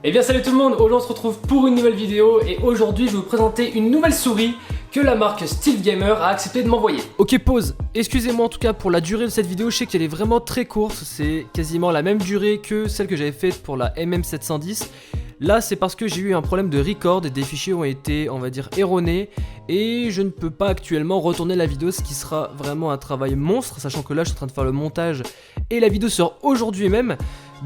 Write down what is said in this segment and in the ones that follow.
Eh bien salut tout le monde, aujourd'hui on se retrouve pour une nouvelle vidéo et aujourd'hui je vais vous présenter une nouvelle souris que la marque SteelGamer a accepté de m'envoyer. Ok, pause. Excusez-moi en tout cas pour la durée de cette vidéo, je sais qu'elle est vraiment très courte, c'est quasiment la même durée que celle que j'avais faite pour la MM710. Là c'est parce que j'ai eu un problème de record, des fichiers ont été on va dire erronés et je ne peux pas actuellement retourner la vidéo, ce qui sera vraiment un travail monstre, sachant que là je suis en train de faire le montage et la vidéo sort aujourd'hui même.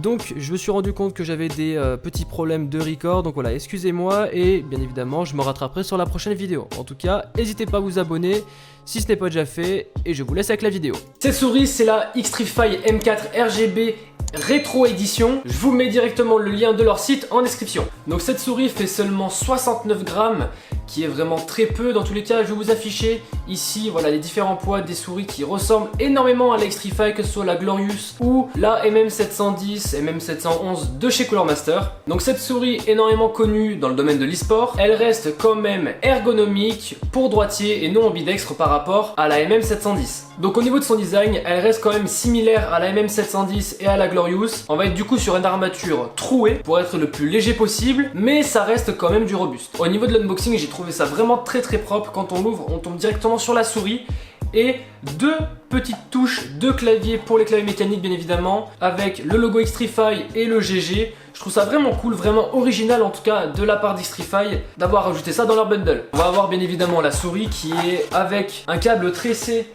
Donc je me suis rendu compte que j'avais des petits problèmes de record, donc voilà, excusez-moi et bien évidemment je me rattraperai sur la prochaine vidéo. En tout cas, n'hésitez pas à vous abonner si ce n'est pas déjà fait et je vous laisse avec la vidéo. Cette souris c'est la Xtrfy M4 RGB Rétro Édition. Je vous mets directement le lien de leur site en description. Donc cette souris fait seulement 69 grammes, qui est vraiment très peu. Dans tous les cas, je vais vous afficher ici voilà, les différents poids des souris qui ressemblent énormément à la Xtrfy, que ce soit la Glorious ou la MM710, MM711 de chez Cooler Master. Donc cette souris énormément connue dans le domaine de l'e-sport, elle reste quand même ergonomique pour droitier et non ambidextre par rapport à la MM710. Donc au niveau de son design, elle reste quand même similaire à la MM710 et à la Glorious. On va être du coup sur une armature trouée pour être le plus léger possible, mais ça reste quand même du robuste. Au niveau de l'unboxing, j'ai trouvé ça vraiment très propre. Quand on l'ouvre, on tombe directement sur la souris et deux petites touches de clavier pour les claviers mécaniques bien évidemment, avec le logo Xtrfy et le GG. Je trouve ça vraiment cool, vraiment original en tout cas de la part d'Xtrfy d'avoir rajouté ça dans leur bundle. On va avoir bien évidemment la souris qui est avec un câble tressé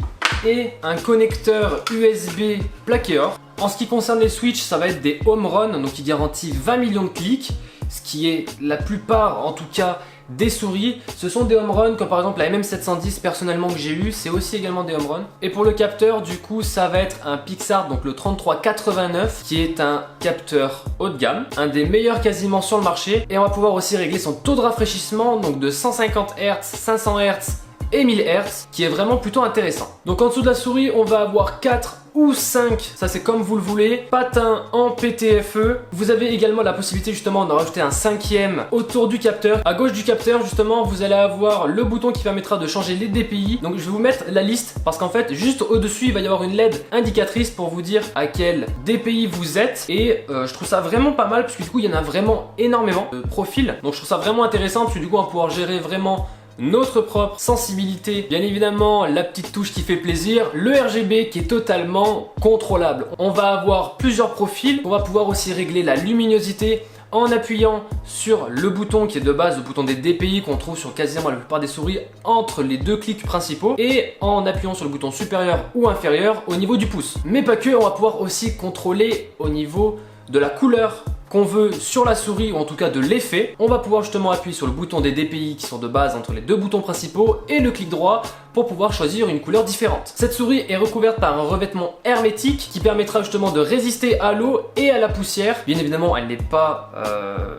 et un connecteur USB plaqué or. En ce qui concerne les switches, ça va être des home run, donc qui garantit 20 millions de clics, ce qui est la plupart en tout cas des souris. Ce sont des home run comme par exemple la MM710 personnellement que j'ai eu, c'est aussi également des home run. Et pour le capteur du coup ça va être un Pixar, donc le 3389, qui est un capteur haut de gamme, un des meilleurs quasiment sur le marché. Et on va pouvoir aussi régler son taux de rafraîchissement, donc de 150 Hz, 500 Hz et 1000 Hz, qui est vraiment plutôt intéressant. Donc en dessous de la souris on va avoir 4 ou 5, ça c'est comme vous le voulez, patins en PTFE. Vous avez également la possibilité justement d'en rajouter un cinquième autour du capteur. À gauche du capteur justement vous allez avoir le bouton qui permettra de changer les DPI. Donc je vais vous mettre la liste parce qu'en fait juste au dessus il va y avoir une LED indicatrice pour vous dire à quel DPI vous êtes. Et je trouve ça vraiment pas mal parce que du coup il y en a vraiment énormément de profils. Donc je trouve ça vraiment intéressant parce que du coup on va pouvoir gérer vraiment notre propre sensibilité, bien évidemment la petite touche qui fait plaisir, le RGB qui est totalement contrôlable. On va avoir plusieurs profils, on va pouvoir aussi régler la luminosité en appuyant sur le bouton qui est de base le bouton des DPI qu'on trouve sur quasiment la plupart des souris entre les deux clics principaux, et en appuyant sur le bouton supérieur ou inférieur au niveau du pouce. Mais pas que, on va pouvoir aussi contrôler au niveau de la couleur qu'on veut sur la souris, ou en tout cas de l'effet. On va pouvoir justement appuyer sur le bouton des DPI qui sont de base entre les deux boutons principaux et le clic droit pour pouvoir choisir une couleur différente. Cette souris est recouverte par un revêtement hermétique qui permettra justement de résister à l'eau et à la poussière. Bien évidemment elle n'est pas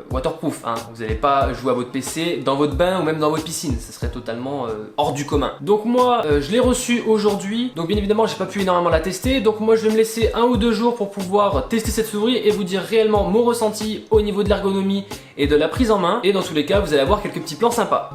waterproof, hein. Vous n'allez pas jouer à votre PC dans votre bain ou même dans votre piscine, ce serait totalement hors du commun. Donc moi je l'ai reçue aujourd'hui, donc bien évidemment j'ai pas pu énormément la tester, donc moi je vais me laisser 1 ou 2 jours pour pouvoir tester cette souris et vous dire réellement mon ressenti au niveau de l'ergonomie et de la prise en main. Et dans tous les cas vous allez avoir quelques petits plans sympas.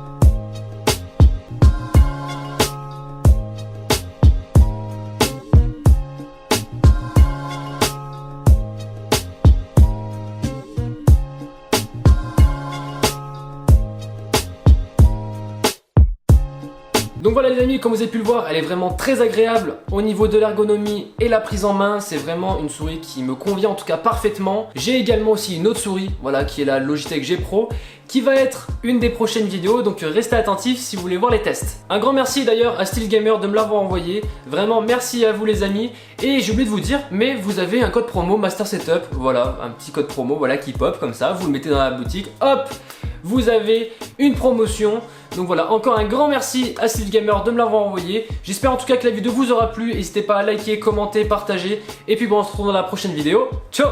Donc voilà les amis, comme vous avez pu le voir, elle est vraiment très agréable au niveau de l'ergonomie et la prise en main. C'est vraiment une souris qui me convient en tout cas parfaitement. J'ai également aussi une autre souris, voilà, qui est la Logitech G Pro, qui va être une des prochaines vidéos, donc restez attentifs si vous voulez voir les tests. Un grand merci d'ailleurs à SteelGamer de me l'avoir envoyé, vraiment merci à vous les amis. Et j'ai oublié de vous dire, mais vous avez un code promo Master Setup, voilà, un petit code promo voilà, qui pop comme ça, vous le mettez dans la boutique, hop, vous avez une promotion. Donc voilà, encore un grand merci à SteelGamer de me l'avoir envoyé. J'espère en tout cas que la vidéo vous aura plu, n'hésitez pas à liker, commenter, partager. Et puis bon, on se retrouve dans la prochaine vidéo, ciao.